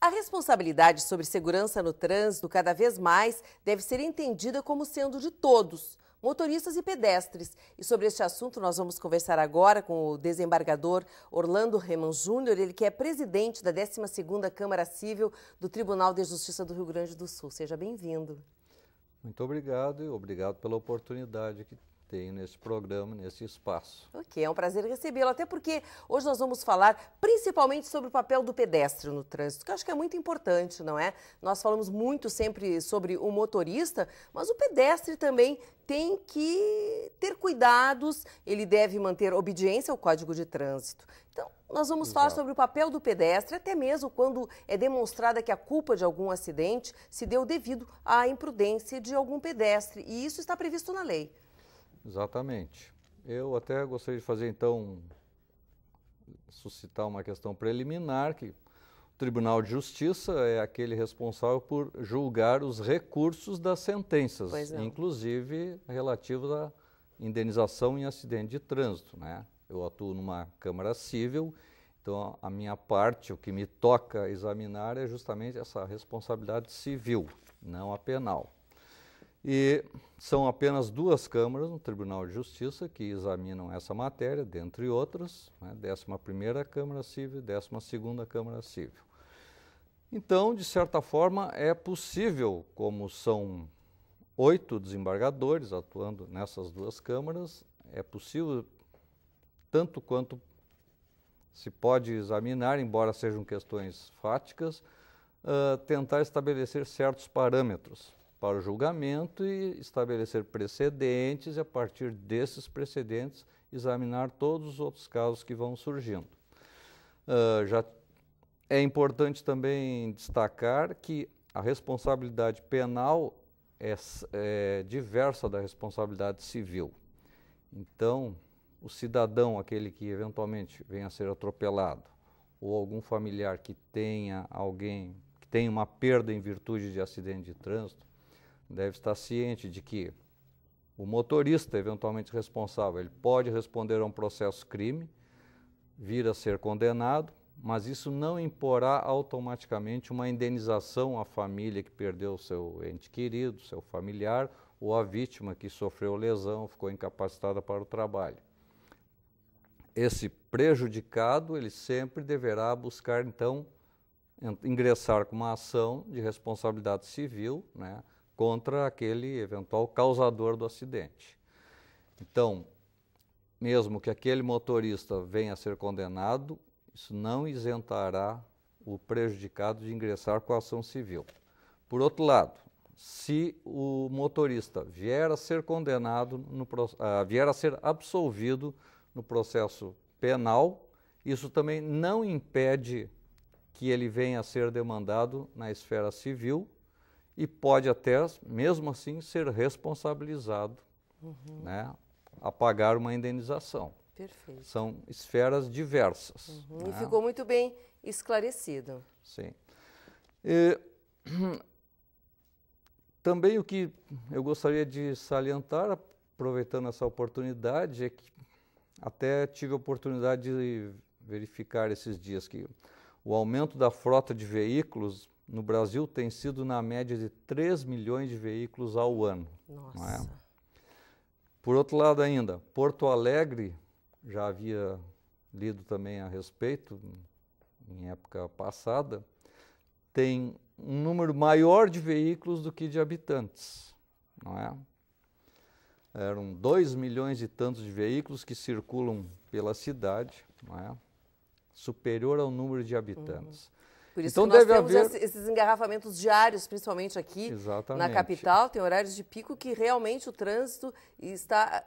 A responsabilidade sobre segurança no trânsito cada vez mais deve ser entendida como sendo de todos, motoristas e pedestres. E sobre este assunto nós vamos conversar agora com o desembargador Orlando Reman Júnior, ele que é presidente da 12ª Câmara Civil do Tribunal de Justiça do Rio Grande do Sul. Seja bem-vindo. Muito obrigado e obrigado pela oportunidade que tenho nesse programa, nesse espaço. Ok, é um prazer recebê-lo, até porque hoje nós vamos falar principalmente sobre o papel do pedestre no trânsito, que eu acho que é muito importante, não é? Nós falamos muito sempre sobre o motorista, mas o pedestre também tem que ter cuidados, ele deve manter obediência ao Código de Trânsito. Então, nós vamos falar sobre o papel do pedestre, até mesmo quando é demonstrada que a culpa de algum acidente se deu devido à imprudência de algum pedestre, e isso está previsto na lei. Exatamente. Eu até gostaria de fazer, então, suscitar uma questão preliminar, que o Tribunal de Justiça é aquele responsável por julgar os recursos das sentenças, inclusive relativos à indenização em acidente de trânsito, né? Eu atuo numa Câmara Civil, então a minha parte, o que me toca examinar é justamente essa responsabilidade civil, não a penal. E são apenas duas câmaras no Tribunal de Justiça que examinam essa matéria, dentre outras, né, 11ª Câmara Civil e 12ª Câmara Civil. Então, de certa forma, é possível, como são 8 desembargadores atuando nessas duas câmaras, é possível, tanto quanto se pode examinar, embora sejam questões fáticas, tentar estabelecer certos parâmetros para o julgamento e estabelecer precedentes e, a partir desses precedentes, examinar todos os outros casos que vão surgindo. Já é importante também destacar que a responsabilidade penal é diversa da responsabilidade civil. Então, o cidadão, aquele que eventualmente venha a ser atropelado, ou algum familiar que tenha alguém que tenha uma perda em virtude de acidente de trânsito, deve estar ciente de que o motorista, eventualmente responsável, ele pode responder a um processo crime, vir a ser condenado, mas isso não imporá automaticamente uma indenização à família que perdeu seu ente querido, seu familiar, ou à vítima que sofreu lesão, ficou incapacitada para o trabalho. Esse prejudicado, ele sempre deverá buscar, então, ingressar com uma ação de responsabilidade civil, né, contra aquele eventual causador do acidente. Então, mesmo que aquele motorista venha a ser condenado, isso não isentará o prejudicado de ingressar com a ação civil. Por outro lado, se o motorista vier a ser condenado, vier a ser absolvido no processo penal, isso também não impede que ele venha a ser demandado na esfera civil, e pode até, mesmo assim, ser responsabilizado, né, a pagar uma indenização. Perfeito. São esferas diversas. Né? E ficou muito bem esclarecido. Sim. Também o que eu gostaria de salientar, aproveitando essa oportunidade, é que até tive a oportunidade de verificar esses dias que o aumento da frota de veículos no Brasil tem sido na média de 3 milhões de veículos ao ano. Nossa. Não é? Por outro lado ainda, Porto Alegre, já havia lido também a respeito, em época passada, tem um número maior de veículos do que de habitantes. Não é? Eram 2 milhões e tantos de veículos que circulam pela cidade, não é? Superior ao número de habitantes. Por isso então que nós deve temos haver esses engarrafamentos diários, principalmente aqui na capital, tem horários de pico que realmente o trânsito está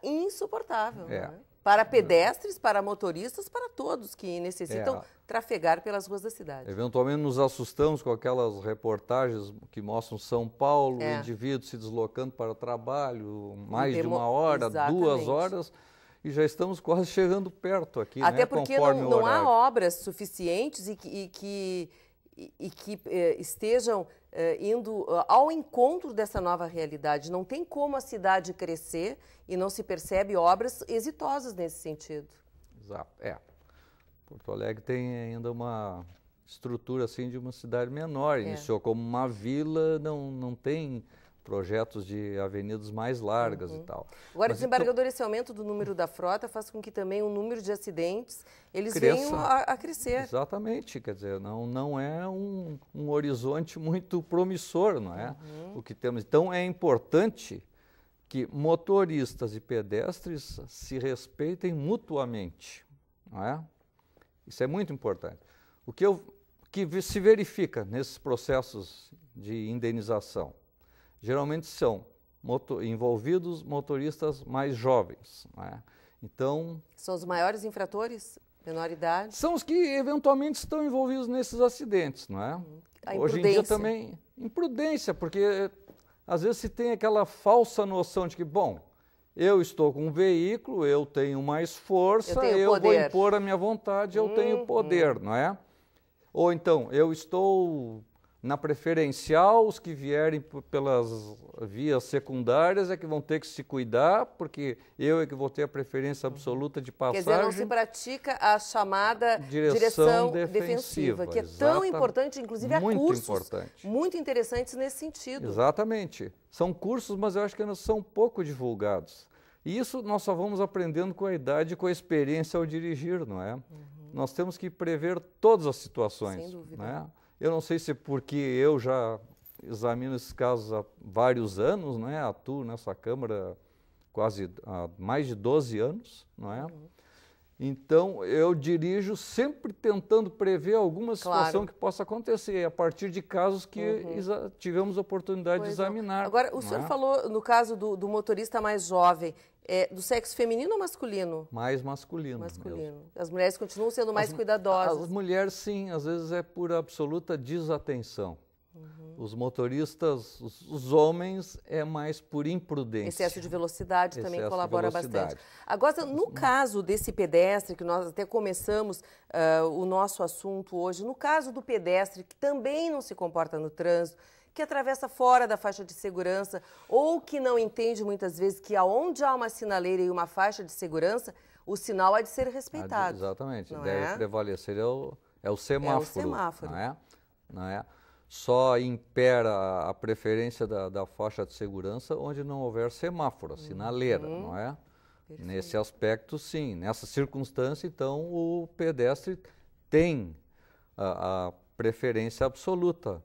insuportável. Né? Para pedestres, para motoristas, para todos que necessitam trafegar pelas ruas da cidade. Eventualmente nos assustamos com aquelas reportagens que mostram São Paulo, indivíduos se deslocando para o trabalho, mais de 1 hora, 2 horas, e já estamos quase chegando perto aqui, até né, porque conforme não há horário. obras suficientes e que estejam indo ao encontro dessa nova realidade. Não tem como a cidade crescer e não se percebe obras exitosas nesse sentido. Exato, Porto Alegre tem ainda uma estrutura assim de uma cidade menor. Iniciou como uma vila, não tem projetos de avenidas mais largas e tal. Agora, desembargador, esse aumento do número da frota faz com que também o número de acidentes, eles venham a crescer. Exatamente, quer dizer, não é um horizonte muito promissor, não é? O que temos. Então, é importante que motoristas e pedestres se respeitem mutuamente, não é? Isso é muito importante. O que se verifica nesses processos de indenização? Geralmente são envolvidos motoristas mais jovens, né? Então... São os maiores infratores, menor idade? São os que eventualmente estão envolvidos nesses acidentes, não é? A Hoje em dia também, imprudência, porque às vezes se tem aquela falsa noção de que, bom, eu estou com um veículo, eu tenho mais força, eu vou impor a minha vontade, eu tenho poder, não é? Ou então, eu estou... Na preferencial, os que vierem pelas vias secundárias é que vão ter que se cuidar, porque eu é que vou ter a preferência absoluta de passagem. Quer dizer, não se pratica a chamada direção defensiva, que é tão importante, inclusive há cursos muito interessantes nesse sentido. Exatamente. São cursos, mas eu acho que ainda são pouco divulgados. E isso nós só vamos aprendendo com a idade e com a experiência ao dirigir, não é? Nós temos que prever todas as situações. Sem dúvida. Não é? Eu não sei se é porque eu já examino esses casos há vários anos, não é? Atuo nessa Câmara quase há mais de 12 anos, não é? Então, eu dirijo sempre tentando prever alguma situação que possa acontecer, a partir de casos que tivemos oportunidade de examinar. Agora, o senhor falou, no caso do motorista mais jovem, do sexo feminino ou masculino? Mais masculino. Masculino. Mesmo. As mulheres continuam sendo mais cuidadosas. As mulheres, sim, às vezes é por absoluta desatenção. Os motoristas, os homens, é mais por imprudência. Excesso de velocidade também colabora bastante. Agora, no caso desse pedestre, que nós até começamos o nosso assunto hoje, no caso do pedestre, que também não se comporta no trânsito, que atravessa fora da faixa de segurança, ou que não entende muitas vezes que aonde há uma sinaleira e uma faixa de segurança, o sinal há de ser respeitado. Exatamente. Deve prevalecer é o semáforo. É o semáforo. Não é? Só impera a preferência da faixa de segurança onde não houver semáforo, sinaleira, não é? Perfeito. Nesse aspecto, sim. Nessa circunstância, então, o pedestre tem a preferência absoluta.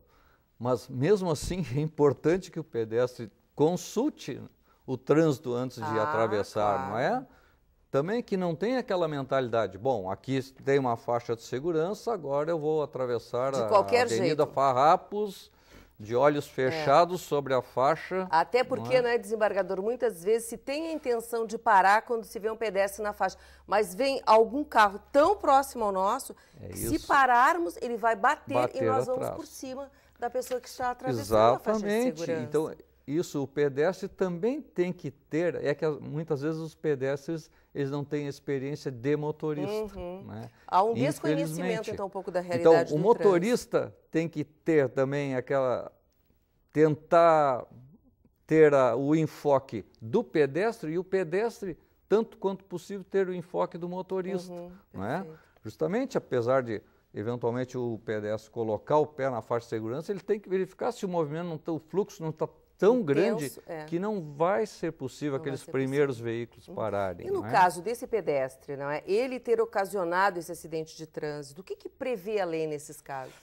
Mas, mesmo assim, é importante que o pedestre consulte o trânsito antes de atravessar, não é? Também que não tenha aquela mentalidade, bom, aqui tem uma faixa de segurança, agora eu vou atravessar a Avenida Farrapos, de olhos fechados sobre a faixa. Até porque, não é, desembargador, muitas vezes se tem a intenção de parar quando se vê um pedestre na faixa, mas vem algum carro tão próximo ao nosso, que se pararmos, ele vai bater e nós vamos por cima da pessoa que está atravessando a faixa de segurança. Então, isso o pedestre também tem que ter, que muitas vezes os pedestres eles não têm experiência de motorista. Né? Há um desconhecimento, então, um pouco da realidade do o motorista tem que ter também tentar ter o enfoque do pedestre e o pedestre, tanto quanto possível, ter o enfoque do motorista. Não é? Justamente, apesar de eventualmente o pedestre colocar o pé na faixa de segurança, ele tem que verificar se o movimento, o fluxo não está tão grande que não vai ser possível aqueles primeiros veículos pararem. E no caso desse pedestre, não é? Ele ter ocasionado esse acidente de trânsito, o que prevê a lei nesses casos?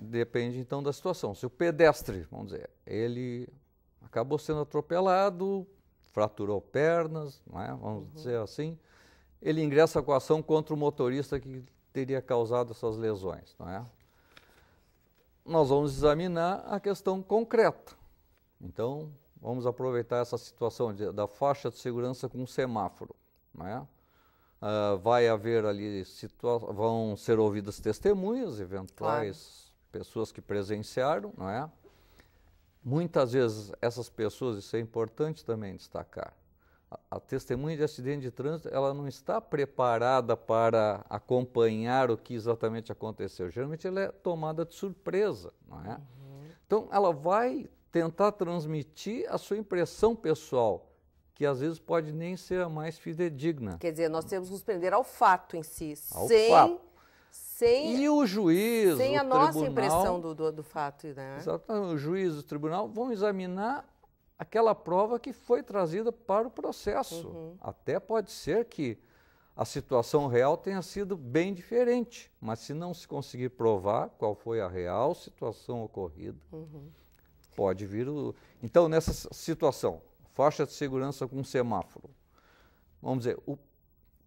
Depende então da situação. Se o pedestre, vamos dizer, ele acabou sendo atropelado, fraturou pernas, não é? Vamos dizer assim, ele ingressa com a ação contra o motorista que teria causado essas lesões, não é? Nós vamos examinar a questão concreta. Então, vamos aproveitar essa situação da faixa de segurança com um semáforo, não é? Vai haver ali, vão ser ouvidas testemunhas, eventuais pessoas que presenciaram, não é? Muitas vezes essas pessoas, isso é importante também destacar, a testemunha de acidente de trânsito, ela não está preparada para acompanhar o que exatamente aconteceu. Geralmente ela é tomada de surpresa, não é? Então, ela vai tentar transmitir a sua impressão pessoal, que às vezes pode nem ser a mais fidedigna. Quer dizer, nós temos que nos prender ao fato em si, E o juiz, sem a tribunal, nossa impressão do fato, né? Exatamente, o juiz e o tribunal vão examinar aquela prova que foi trazida para o processo. Até pode ser que a situação real tenha sido bem diferente, mas se não se conseguir provar qual foi a real situação ocorrida, pode vir o... Então, nessa situação, faixa de segurança com semáforo, vamos dizer,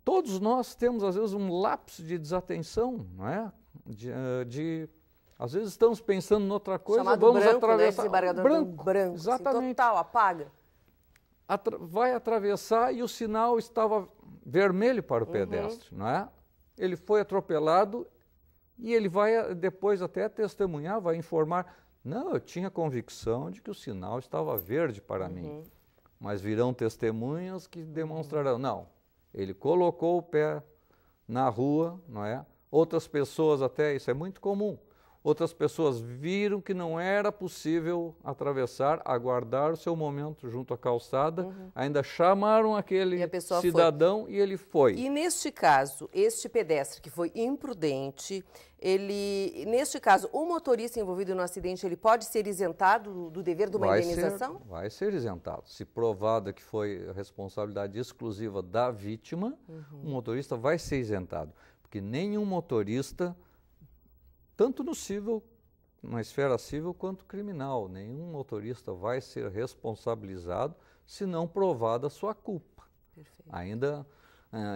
todos nós temos, às vezes, um lapso de desatenção, não é? Às vezes estamos pensando em outra coisa, chamado vamos branco, atravessar... Né? Desembargador branco, exatamente. Assim, total, apaga. Vai atravessar e o sinal estava vermelho para o pedestre, não é? Ele foi atropelado e ele vai depois até testemunhar, vai informar, não, eu tinha convicção de que o sinal estava verde para mim, mas virão testemunhas que demonstrarão, não, ele colocou o pé na rua, não é? Outras pessoas até, isso é muito comum, outras pessoas viram que não era possível atravessar, aguardar o seu momento junto à calçada, ainda chamaram aquele cidadão e ele foi. E neste caso, este pedestre que foi imprudente, neste caso, o motorista envolvido no acidente, ele pode ser isentado do dever de uma indenização? Vai ser isentado. Se provada que foi responsabilidade exclusiva da vítima, o motorista vai ser isentado, porque nenhum motorista, tanto no civil, na esfera civil, quanto criminal. Nenhum motorista vai ser responsabilizado se não provada a sua culpa. Perfeito. Ainda,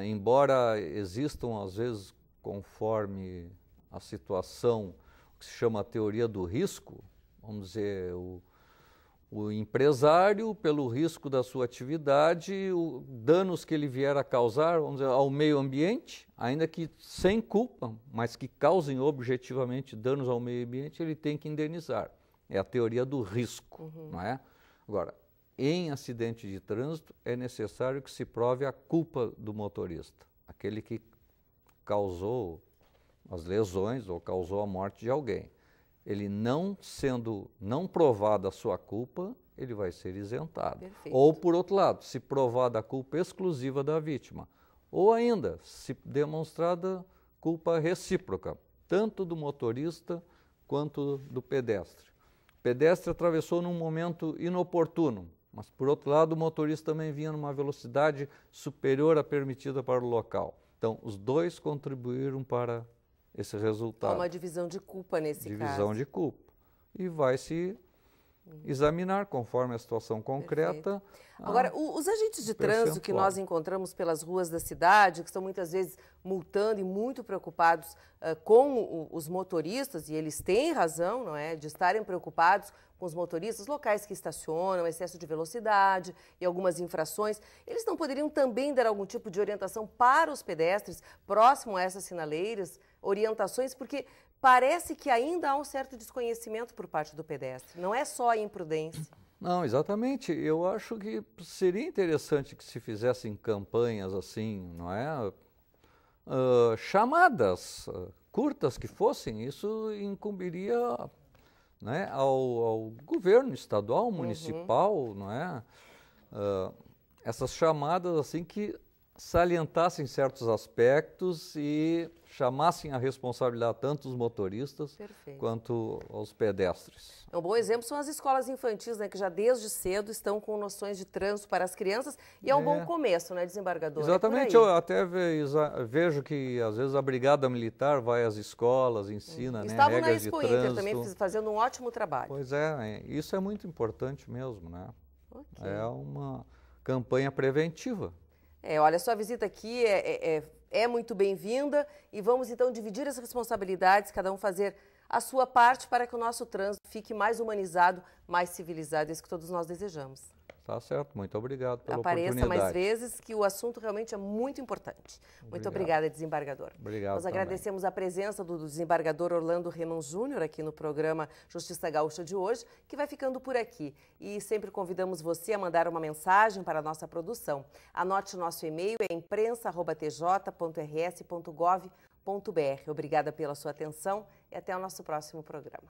embora existam, às vezes, conforme a situação, o que se chama a teoria do risco, vamos dizer, o empresário, pelo risco da sua atividade, os danos que ele vier a causar, vamos dizer, ao meio ambiente, ainda que sem culpa, mas que causem objetivamente danos ao meio ambiente, ele tem que indenizar. É a teoria do risco, não é? Agora, em acidente de trânsito, é necessário que se prove a culpa do motorista, aquele que causou as lesões ou causou a morte de alguém. Ele não provada a sua culpa, ele vai ser isentado. Perfeito. Ou, por outro lado, se provada a culpa exclusiva da vítima, ou ainda, se demonstrada culpa recíproca, tanto do motorista quanto do pedestre. O pedestre atravessou num momento inoportuno, mas, por outro lado, o motorista também vinha numa velocidade superior à permitida para o local. Então, os dois contribuíram para esse resultado. Há uma divisão de culpa nesse caso. Divisão de culpa. E vai se examinar conforme a situação concreta. Agora, os agentes de trânsito que nós encontramos pelas ruas da cidade, que estão muitas vezes multando e muito preocupados com os motoristas, e eles têm razão, não é, de estarem preocupados com os motoristas, locais que estacionam, excesso de velocidade e algumas infrações, eles não poderiam também dar algum tipo de orientação para os pedestres próximo a essas sinaleiras, orientações, porque parece que ainda há um certo desconhecimento por parte do pedestre, não é só a imprudência. Não, exatamente. Eu acho que seria interessante que se fizessem campanhas assim, não é? Chamadas curtas que fossem, isso incumbiria, né, ao governo estadual, municipal, não é? Essas chamadas assim que salientassem certos aspectos e chamassem a responsabilidade tanto os motoristas quanto aos pedestres. Um bom exemplo são as escolas infantis, né, que já desde cedo estão com noções de trânsito para as crianças e é um bom começo, né, desembargador? Exatamente, eu até vejo que às vezes a Brigada Militar vai às escolas, ensina, né, regras de trânsito. Estavam na Expo Inter também fazendo um ótimo trabalho. Pois é, isso é muito importante mesmo, né? É uma campanha preventiva. Olha, sua visita aqui é muito bem-vinda e vamos então dividir as responsabilidades, cada um fazer a sua parte para que o nosso trânsito fique mais humanizado, mais civilizado, é isso que todos nós desejamos. Tá certo, muito obrigado pela oportunidade. Apareça mais vezes, que o assunto realmente é muito importante. Muito obrigada, desembargador. Obrigado. Nós agradecemos a presença do desembargador Orlando Renan Júnior aqui no programa Justiça Gaúcha de hoje, que vai ficando por aqui. E sempre convidamos você a mandar uma mensagem para a nossa produção. Anote o nosso e-mail, é imprensa@tj.rs.gov.br. Obrigada pela sua atenção e até o nosso próximo programa.